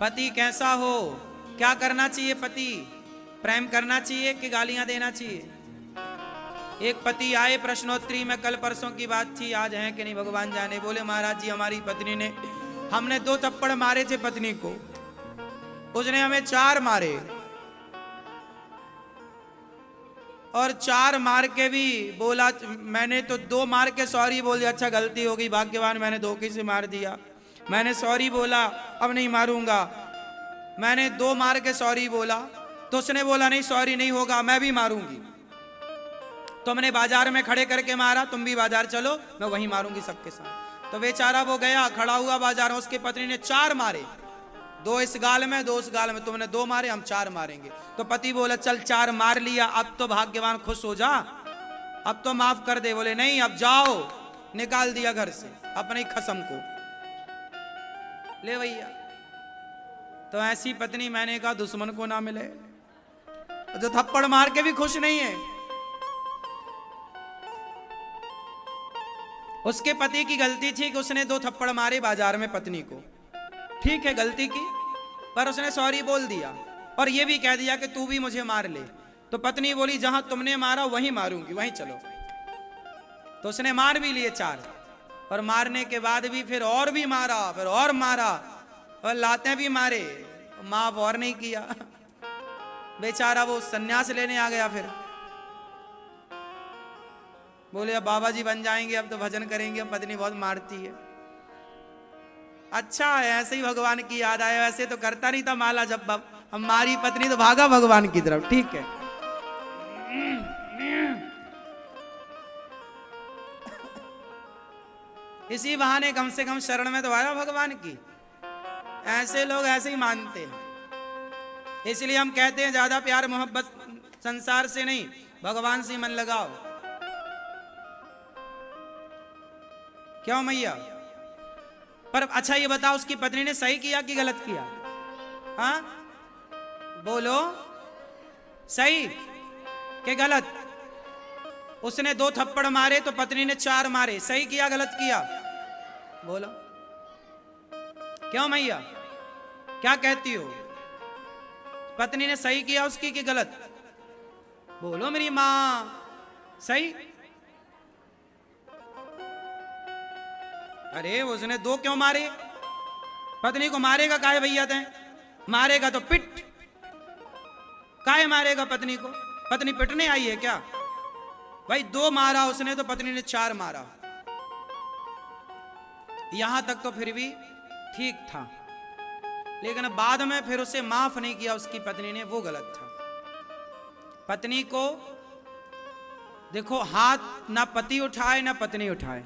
पति कैसा हो, क्या करना चाहिए? पति प्रेम करना चाहिए कि गालियां देना चाहिए? एक पति आए प्रश्नोत्तरी में, कल परसों की बात थी, आज है कि नहीं भगवान जाने। बोले महाराज जी हमारी पत्नी ने, हमने 2 थप्पड़ मारे थे पत्नी को, उसने हमें 4 मारे, और 4 मार के भी बोला, मैंने तो 2 मार के सॉरी बोल दिया, अच्छा गलती हो गई, भाग्यवान मैंने धोखे से मार दिया, मैंने सॉरी बोला अब नहीं मारूंगा। मैंने 2 मार के सॉरी बोला तो उसने बोला नहीं सॉरी नहीं होगा, मैं भी मारूंगी। तुमने बाजार में खड़े करके मारा, तुम भी बाजार चलो, मैं वहीं मारूंगी सबके साथ। तो बेचारा वो गया, खड़ा हुआ बाजार में, उसकी पत्नी ने 4 मारे, 2 इस गाल में 2 उस गाल में, तुमने 2 मारे हम 4 मारेंगे। तो पति बोला चल 4 मार लिया, अब तो भाग्यवान खुश हो जा, अब तो माफ कर दे। बोले नहीं अब जाओ, निकाल दिया घर से अपनी खसम को, ले भैया। तो ऐसी पत्नी मैंने कहा दुश्मन को ना मिले, जो थप्पड़ मार के भी खुश नहीं है। उसके पति की गलती थी कि उसने 2 थप्पड़ मारे बाजार में पत्नी को, ठीक है गलती की, पर उसने सॉरी बोल दिया और ये भी कह दिया कि तू भी मुझे मार ले। तो पत्नी बोली जहां तुमने मारा वहीं मारूंगी, वहीं चलो। तो उसने मार भी लिए 4, और मारने के बाद भी फिर और भी मारा, फिर और मारा, और लातें भी मारे, माफ और नहीं किया। बेचारा वो सन्यास लेने आ गया। फिर बोले अब बाबा जी बन जाएंगे, अब तो भजन करेंगे, अब पत्नी बहुत मारती है। अच्छा ऐसे ही भगवान की याद आया, वैसे तो करता नहीं था माला जब हमारी पत्नी तो भागा भगवान की तरफ, ठीक है। इसी बहाने कम से कम शरण में तो आया भगवान की। ऐसे लोग ऐसे ही मानते हैं, इसलिए हम कहते हैं ज्यादा प्यार मोहब्बत संसार से नहीं, भगवान से मन लगाओ। क्यों मैया? पर अच्छा ये बताओ उसकी पत्नी ने सही किया कि गलत किया? हाँ बोलो, सही कि गलत? उसने 2 थप्पड़ मारे तो पत्नी ने 4 मारे, सही किया गलत किया? बोलो क्यों मैया, क्या कहती हो? पत्नी ने सही किया उसकी कि गलत? बोलो मेरी मां, सही। अरे उसने 2 क्यों मारे? पत्नी को मारेगा काहे भैया? ते मारेगा तो पिट, काहे मारेगा पत्नी को? पत्नी पिटने आई है क्या भाई? 2 मारा उसने तो पत्नी ने 4 मारा, यहां तक तो फिर भी ठीक था, लेकिन बाद में फिर उसे माफ नहीं किया उसकी पत्नी ने, वो गलत था। पत्नी को देखो, हाथ ना पति उठाए ना पत्नी उठाए,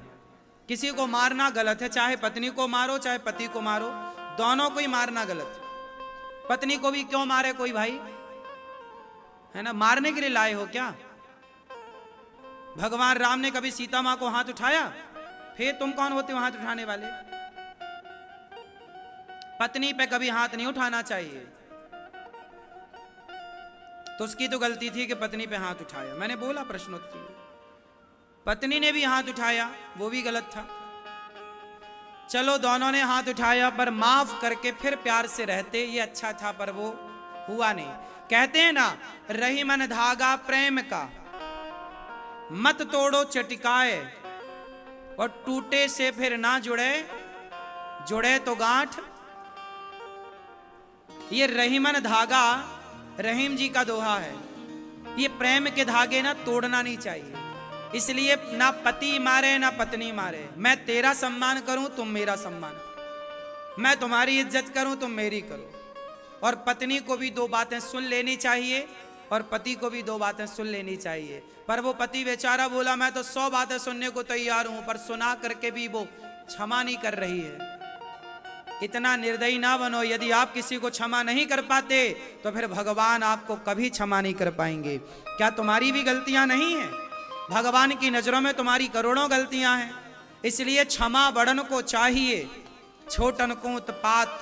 किसी को मारना गलत है, चाहे पत्नी को मारो चाहे पति को मारो, दोनों को ही मारना गलत है। पत्नी को भी क्यों मारे कोई भाई, है ना? मारने के लिए लाए हो क्या? भगवान राम ने कभी सीता मां को हाथ उठाया? फिर तुम कौन होते हो हाथ उठाने वाले? पत्नी पे कभी हाथ नहीं उठाना चाहिए। तो उसकी तो गलती थी कि पत्नी पे हाथ उठाया, मैंने बोला प्रश्नोत्तरी में। पत्नी ने भी हाथ उठाया, वो भी गलत था। चलो दोनों ने हाथ उठाया, पर माफ करके फिर प्यार से रहते, ये अच्छा था, पर वो हुआ नहीं। कहते हैं ना, रही मन धागा प्रेम का, मत तोड़ो चटकाए, और टूटे से फिर ना जुड़े, जुड़े तो गांठ। ये रहीमन धागा रहीम जी का दोहा है। ये प्रेम के धागे ना तोड़ना नहीं चाहिए, इसलिए ना पति मारे ना पत्नी मारे। मैं तेरा सम्मान करूं तुम मेरा सम्मान करो, मैं तुम्हारी इज्जत करूं तुम मेरी करो। और पत्नी को भी 2 बातें सुन लेनी चाहिए और पति को भी 2 बातें सुन लेनी चाहिए। पर वो पति बेचारा बोला मैं तो 100 बातें सुनने को तैयार हूं, पर सुना करके भी वो क्षमा नहीं कर रही है। इतना निर्दयी ना बनो, यदि आप किसी को क्षमा नहीं कर पाते तो फिर भगवान आपको कभी क्षमा नहीं कर पाएंगे। क्या तुम्हारी भी गलतियां नहीं है? भगवान की नजरों में तुम्हारी करोड़ों गलतियां हैं, इसलिए क्षमा बड़न को चाहिए, छोटन को उत्पात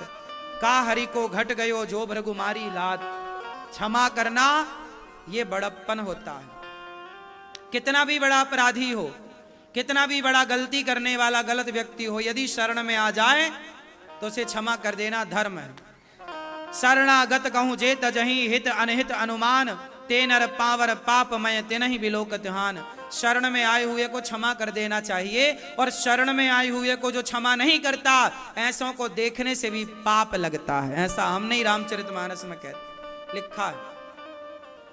का हरि को घट गयो जो भृगुमारी लात। क्षमा करना ये बड़प्पन होता है। कितना भी बड़ा अपराधी हो, कितना भी बड़ा गलती करने वाला गलत व्यक्ति हो, यदि शरण में आ जाए तो उसे क्षमा कर देना धर्म है। शरणागत कहूँ जे तजही हित अनहित अनुमान, ते नर पावर पाप मय तिनहि बिलोकत हान। शरण में आए हुए को क्षमा कर देना चाहिए, और शरण में आए हुए को जो क्षमा नहीं करता, ऐसों को देखने से भी पाप लगता है। ऐसा हमने ही रामचरितमानस में कहते लिखा है।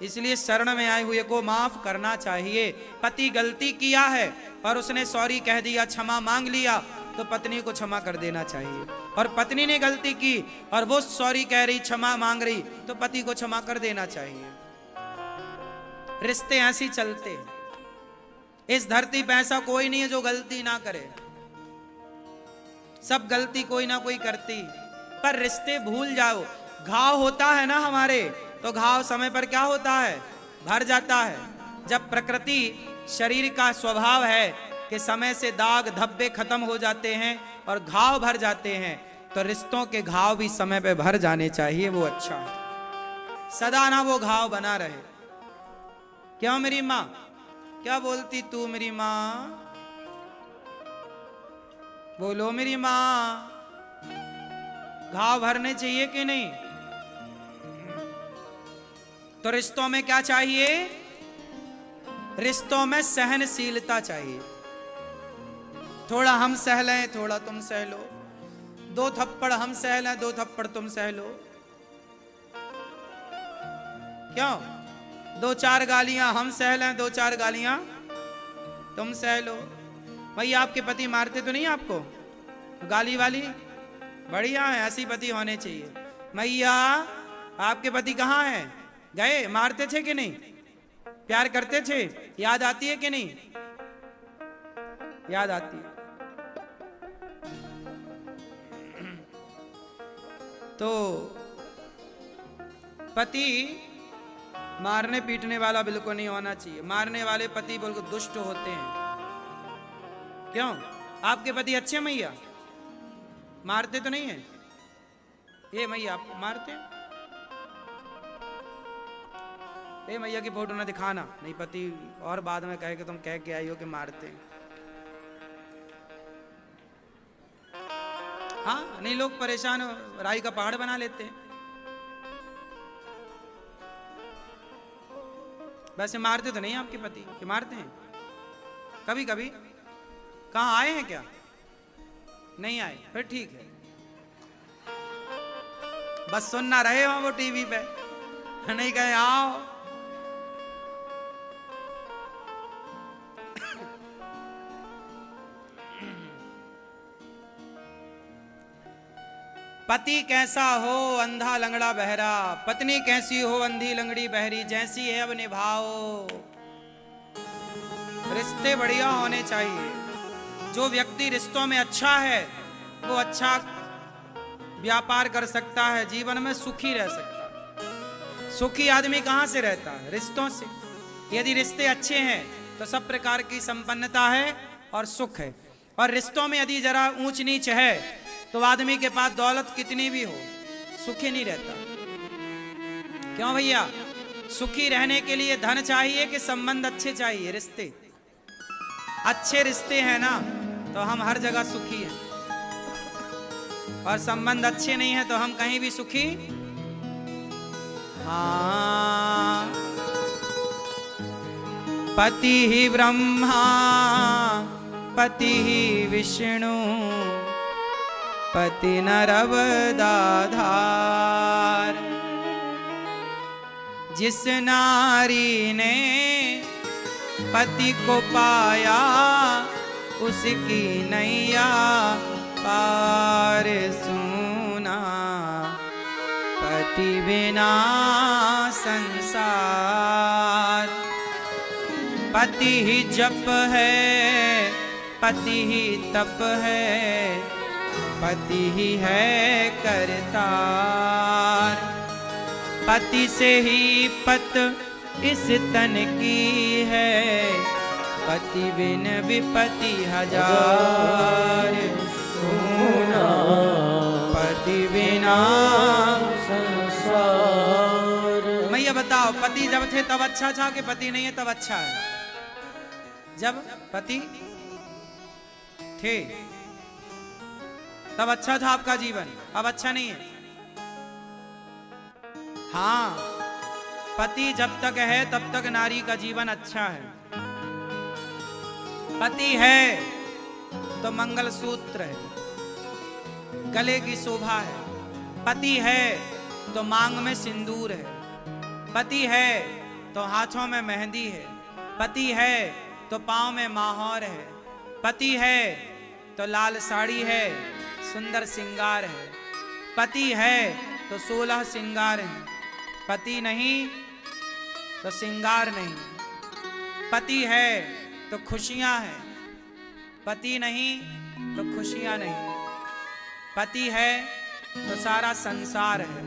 इसलिए शरण में आए हुए को माफ करना चाहिए। पति गलती किया है और उसने सॉरी कह दिया, क्षमा मांग लिया, तो पत्नी को क्षमा कर देना चाहिए। और पत्नी ने गलती की और वो सॉरी कह रही, क्षमा मांग रही, तो पति को क्षमा कर देना चाहिए। रिश्ते ऐसे चलते हैं। इस धरती पे ऐसा कोई नहीं है जो गलती ना करे, सब गलती कोई ना कोई करती। पर रिश्ते भूल जाओ। घाव होता है ना हमारे, तो घाव समय पर क्या होता है, भर जाता है। जब प्रकृति शरीर का स्वभाव है कि समय से दाग धब्बे खत्म हो जाते हैं और घाव भर जाते हैं, तो रिश्तों के घाव भी समय पे भर जाने चाहिए। वो अच्छा है, सदा ना वो घाव बना रहे। क्यों मेरी माँ, क्या बोलती तू मेरी माँ, बोलो मेरी माँ। घाव भरने चाहिए कि नहीं? तो रिश्तों में क्या चाहिए? रिश्तों में सहनशीलता चाहिए। थोड़ा हम सह लें, थोड़ा तुम सह लो। 2 थप्पड़ हम सह लें, 2 थप्पड़ तुम सह लो। क्यों? 2-4 गालियां हम सह लें, 2-4 गालियां तुम सह लो। भैया आपके पति मारते तो नहीं आपको? गाली वाली बढ़िया है, ऐसी पति होने चाहिए। मैया आपके पति कहाँ हैं? गए? मारते थे कि नहीं? प्यार करते थे? याद आती है कि नहीं? याद आती है। तो पति मारने पीटने वाला बिल्कुल नहीं होना चाहिए। मारने वाले पति बिल्कुल दुष्ट होते हैं। क्यों? आपके पति अच्छे मैया? मारते तो नहीं है? ये मैया आप मारते हैं? ए मैया की फोटो ना दिखाना, नहीं पति और बाद में कहे कि तुम कह के आई हो कि मारते हैं। हाँ, नहीं लोग परेशान राई का पहाड़ बना लेते हैं। वैसे मारते तो नहीं आपके पति, कि मारते हैं? कभी कभी। कहाँ आए हैं क्या? नहीं आए, फिर ठीक है। बस सुन ना रहे हो वो टीवी पे, नहीं कहे आओ। पति कैसा हो अंधा लंगड़ा बहरा, पत्नी कैसी हो अंधी लंगड़ी बहरी, जैसी है अब निभाओ। रिश्ते बढ़िया होने चाहिए। जो व्यक्ति रिश्तों में अच्छा है वो अच्छा व्यापार कर सकता है, जीवन में सुखी रह सकता है। सुखी आदमी कहां से रहता है? रिश्तों से। यदि रिश्ते अच्छे हैं तो सब प्रकार की संपन्नता है और सुख है। और रिश्तों में यदि जरा ऊंच नीच है तो आदमी के पास दौलत कितनी भी हो, सुखी नहीं रहता। क्यों भैया? सुखी रहने के लिए धन चाहिए कि संबंध अच्छे चाहिए? रिश्ते अच्छे रिश्ते हैं ना तो हम हर जगह सुखी हैं, और संबंध अच्छे नहीं है तो हम कहीं भी सुखी। हाँ, पति ही ब्रह्मा पति ही विष्णु पति नरवदाधार। जिस नारी ने पति को पाया उसकी नैया पार सुना, पति बिना संसार। पति ही जप है पति ही तप है, पति ही है करतार। पति से ही पत इस तन की है, पति बिन विपति हजार। सुना पति बिना संसार। मैया बताओ, पति जब थे तब अच्छा था कि पति नहीं है तब अच्छा है? जब पति थे तब अच्छा था आपका जीवन, अब अच्छा नहीं है। हाँ, पति जब तक है तब तक नारी का जीवन अच्छा है। पति है तो मंगलसूत्र है, गले की शोभा है। पति है तो मांग में सिंदूर है। पति है तो हाथों में मेहंदी है। पति है तो पांव में माहौर है। पति है तो लाल साड़ी है, सुंदर सिंगार है। पति है तो 16 सिंगार हैं। पति नहीं तो सिंगार नहीं। पति है तो खुशियां हैं। पति नहीं तो खुशियां नहीं। पति है तो सारा संसार है।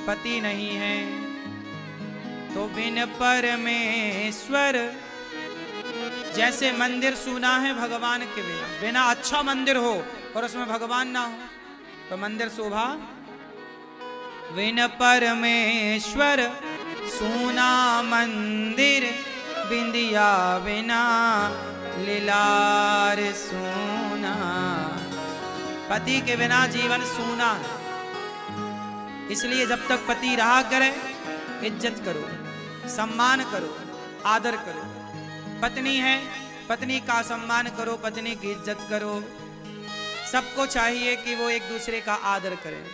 पति नहीं है तो बिन परमेश्वर। जैसे मंदिर सूना है भगवान के बिना, बिना अच्छा मंदिर हो और उसमें भगवान ना हो तो मंदिर शोभा। बिन परमेश्वर सूना मंदिर, बिंदिया बिना लीलार सूना। पति के बिना जीवन सूना है। इसलिए जब तक पति रहा करे, इज्जत करो, सम्मान करो, आदर करो। पत्नी है, पत्नी का सम्मान करो, पत्नी की इज्जत करो। सबको चाहिए कि वो एक दूसरे का आदर करें।